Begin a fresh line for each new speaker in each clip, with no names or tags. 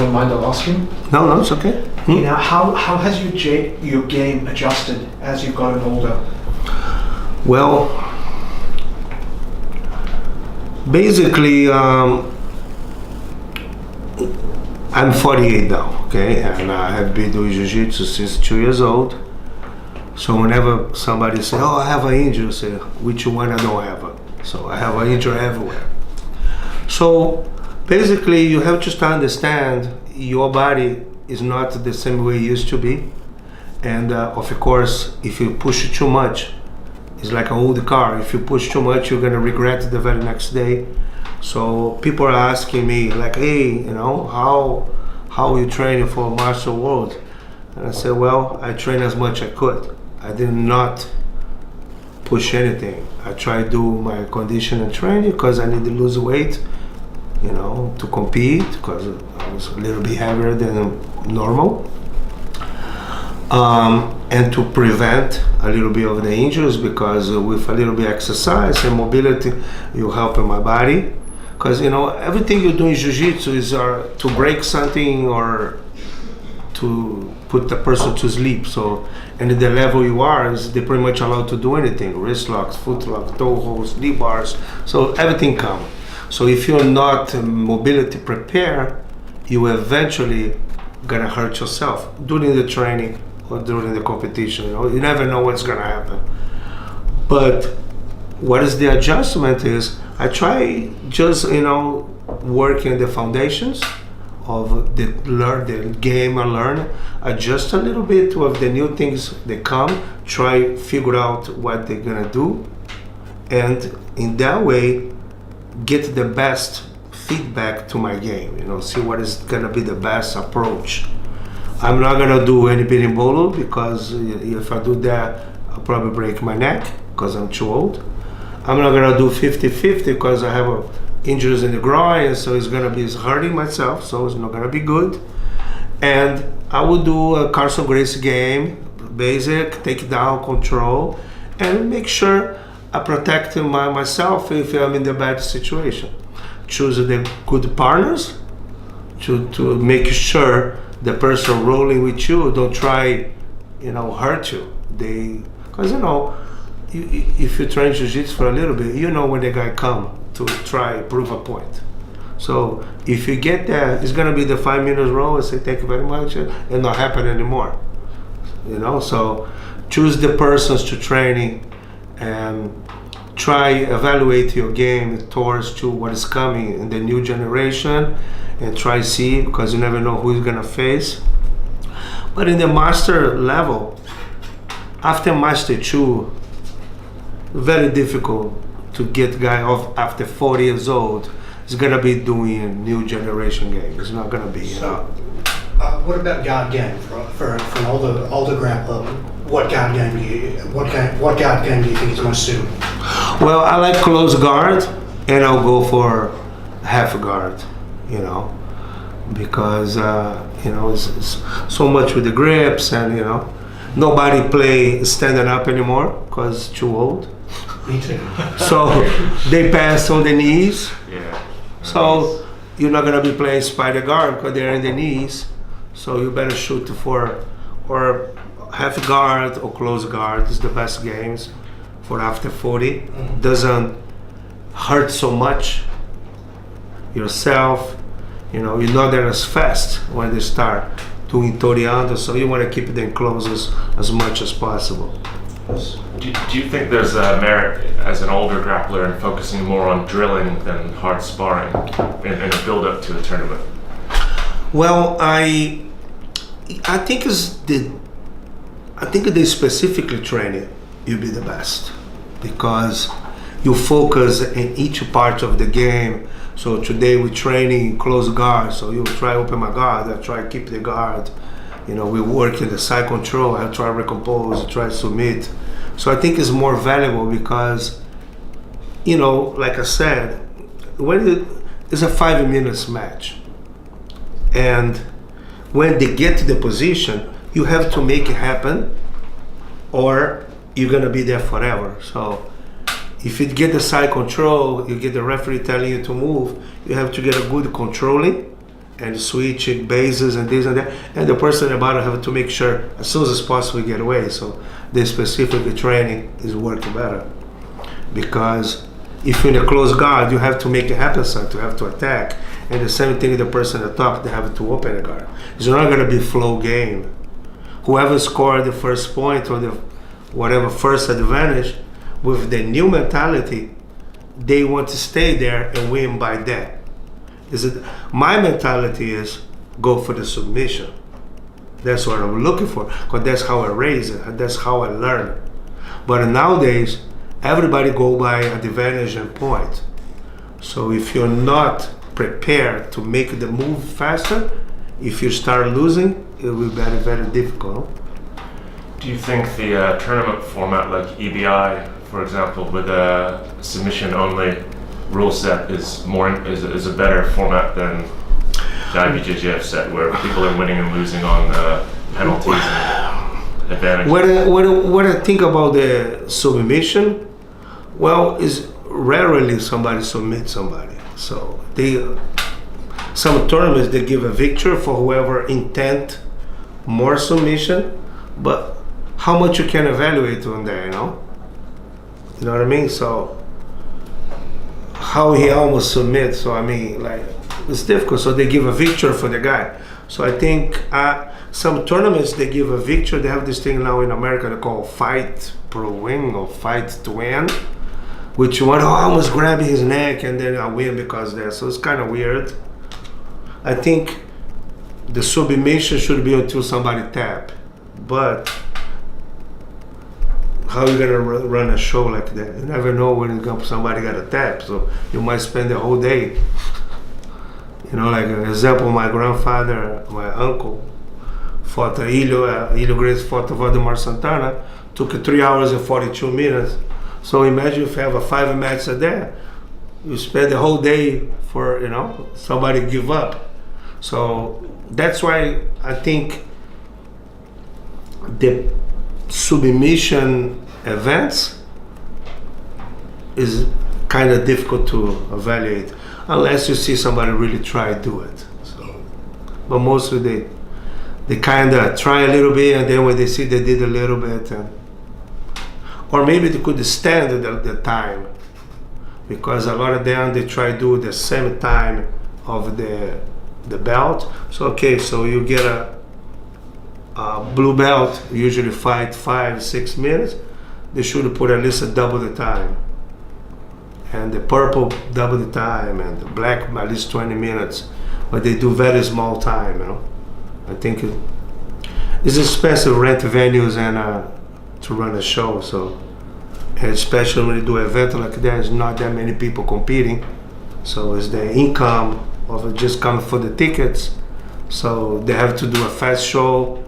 don't mind asking?
No, it's okay.
Now, how has your game adjusted as you've gotten older?
Well, basically, I'm 48 now, okay, and I have been doing jiu-jitsu since 2 years old. So whenever somebody says, "Oh, I have an injury," I say, "Which one? I don't have it." So I have an injury everywhere. So basically, you have to start understand your body is not the same way it used to be, and of course, if you push it too much, it's like an old car. If you push too much, you're gonna regret it the very next day. So people are asking me like, "Hey, you know, how are you training for martial world?" And I said, "Well, I train as much as I could. I did not push anything. I try to do my conditioning training because I need to lose weight, you know, to compete because I was a little bit heavier than normal, and to prevent a little bit of the injuries because with a little bit of exercise and mobility, you help in my body. Because, you know, everything you do in jiu-jitsu is to break something or to put the person to sleep. So, and at the level you are, they're pretty much allowed to do anything. Wrist locks, foot locks, toe holds, knee bars. So everything comes. So if you're not mobility prepared, you eventually gonna hurt yourself during the training or during the competition. You know, you never know what's gonna happen. But what is the adjustment is, I try just, you know, working the foundations of the game I learn, adjust a little bit with the new things that come, try figure out what they're gonna do, and in that way get the best feedback to my game, you know, see what is gonna be the best approach. I'm not gonna do any berimbolo because if I do that, I'll probably break my neck because I'm too old. I'm not gonna do 50-50 because I have injuries in the groin, so it's gonna be hurting myself, so it's not gonna be good. And I will do a Carlson Gracie game, basic, take down, control, and make sure I protect myself if I'm in the bad situation. Choose the good partners to make sure the person rolling with you don't try, you know, hurt you. Because you know, if you train jiu-jitsu for a little bit, you know when the guy come to try prove a point. So if you get that, it's gonna be the 5 minutes roll and say thank you very much and not happen anymore. You know, so choose the persons to training and try evaluate your game towards to what is coming in the new generation and try see, because you never know who you're gonna face. But in the master level, after master 2, very difficult to get guy off after 40 years old. Is gonna be doing a new generation game. It's not gonna be.
What about guard game for an older grappler? What guard game do you think is most suitable?
Well, I like close guard, and I'll go for half guard. You know, because you know it's so much with the grips, and you know, nobody play standing up anymore because too old.
Me too.
So they pass on the knees.
Yeah.
So you're not gonna be playing spider guard because they're in the knees. So you better shoot for or half guard or close guard is the best games for after 40. Mm-hmm. Doesn't hurt so much yourself. You know, you're not there as fast when they start doing toreando. So you want to keep them close as much as possible.
Do you think there's a merit as an older grappler in focusing more on drilling than hard sparring in a build-up to a tournament?
Well, I think they specifically train it, you'll be the best because you focus in each part of the game. So today we're training close guard, so you try open my guard, I try keep the guard. You know, we work in the side control, I try recompose, I try submit. So I think it's more valuable because, you know, like I said, when it's a 5 minutes match, and when they get to the position, you have to make it happen or you're gonna be there forever. So if you get the side control, you get the referee telling you to move, you have to get a good controlling and switching bases and this and that, and the person about to have to make sure as soon as possible get away. So the specific training is working better, because if you're in a close guard, you have to make it happen, so you have to attack, and the same thing the person at top, they have to open the guard. It's not going to be flow game. Whoever scored the first point or the whatever first advantage, with the new mentality, they want to stay there and win by that. My mentality is go for the submission. That's what I'm looking for, because that's how I raise it, that's how I learn. But nowadays, everybody go by advantage and point. So if you're not prepared to make the move faster, if you start losing, it will be very, very difficult.
Do you think the tournament format like EBI, for example, with a submission-only rule set is a better format than the IBJJF set, where people are winning and losing on penalties and advantages?
What I think about the submission, well, is rarely somebody submits somebody. So some tournaments they give a victory for whoever intent more submission, but how much you can evaluate on there, you know what I mean? So how he almost submits, so I mean, like, it's difficult. So they give a victory for the guy. So I think some tournaments they give a victory. They have this thing now in America they call fight pro win or fight to win, which you want to almost grab his neck and then I win because that. So it's kind of weird. I think the submission should be until somebody tap, but how you gonna run a show like that? You never know when somebody got a tap, so you might spend the whole day. Like an example, my grandfather, my uncle, fought Helio Gracie fought Valdemar Santana, took 3 hours and 42 minutes. So imagine if you have a 5 match a day, you spend the whole day for somebody give up. So that's why I think the submission events is kind of difficult to evaluate unless you see somebody really try to do it. So, but mostly they kind of try a little bit, and then when they see they did a little bit, or maybe they could stand the time, because a lot of them they try to do the same time of the belt. So okay, so you get a blue belt, usually fight 5-6 minutes. They should put at least double the time, and the purple double the time, and the black at least 20 minutes. But they do very small time. I think it's expensive rent venues and to run a show. So, and especially when you do an event like that, there's not that many people competing. So it's the income of just coming for the tickets. So they have to do a fast show.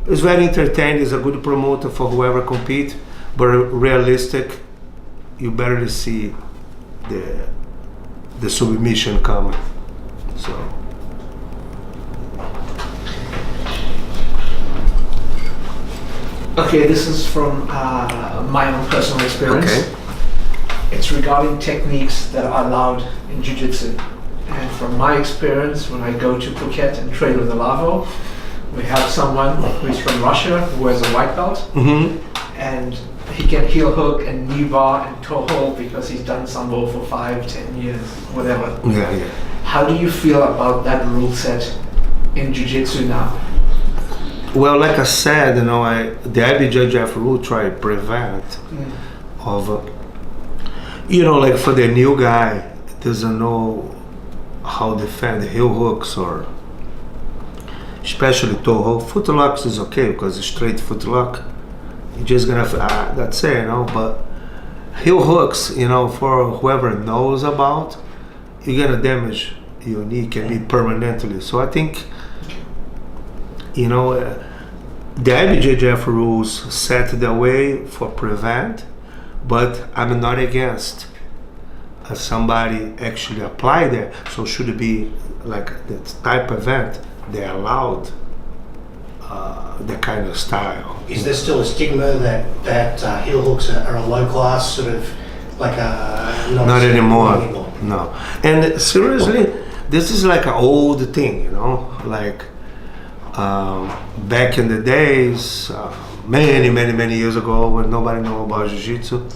It's very entertaining. It's a good promoter for whoever compete, but realistic, you barely see the submission coming. So.
Okay, this is from my own personal experience.
Okay.
It's regarding techniques that are allowed in jiu-jitsu. And from my experience, when I go to Phuket and train with Alavo, we have someone who's from Russia who has a white belt, and he can heel hook and knee bar and toe hold because he's done sambo for 5-10 years, whatever.
Yeah.
How do you feel about that rule set in jiu-jitsu now?
Well, like I said, the IBJJF rule try to prevent of, like for the new guy, doesn't know how to defend heel hooks or especially toe hold. Foot locks is okay because it's straight foot lock. You're just gonna, that's it, but heel hooks, for whoever knows about, you're gonna damage your knee, can be permanently. So I think, the IBJJF rules set the way for prevent, but I'm not against somebody actually apply that. So should it be like that type of event, they allowed the kind of style.
Is there still a stigma that heel hooks are a low class sort of like a
not anymore? No. And seriously, this is like an old thing, you know, like back in the days, many years ago, when nobody knew about jiu-jitsu,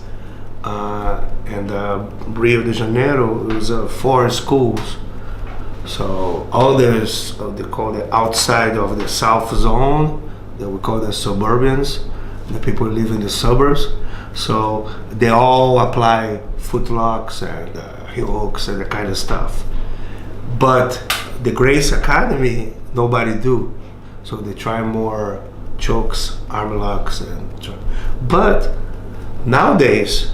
and Rio de Janeiro, it was 4 schools. So all this, they call it outside of the South Zone, that we call the suburbans, the people live in the suburbs. So they all apply footlocks and heel hooks and that kind of stuff. But the Grace Academy, nobody do. So they try more chokes, arm locks, but nowadays,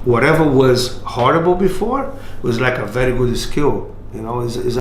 whatever was horrible before was like a very good skill. You know, is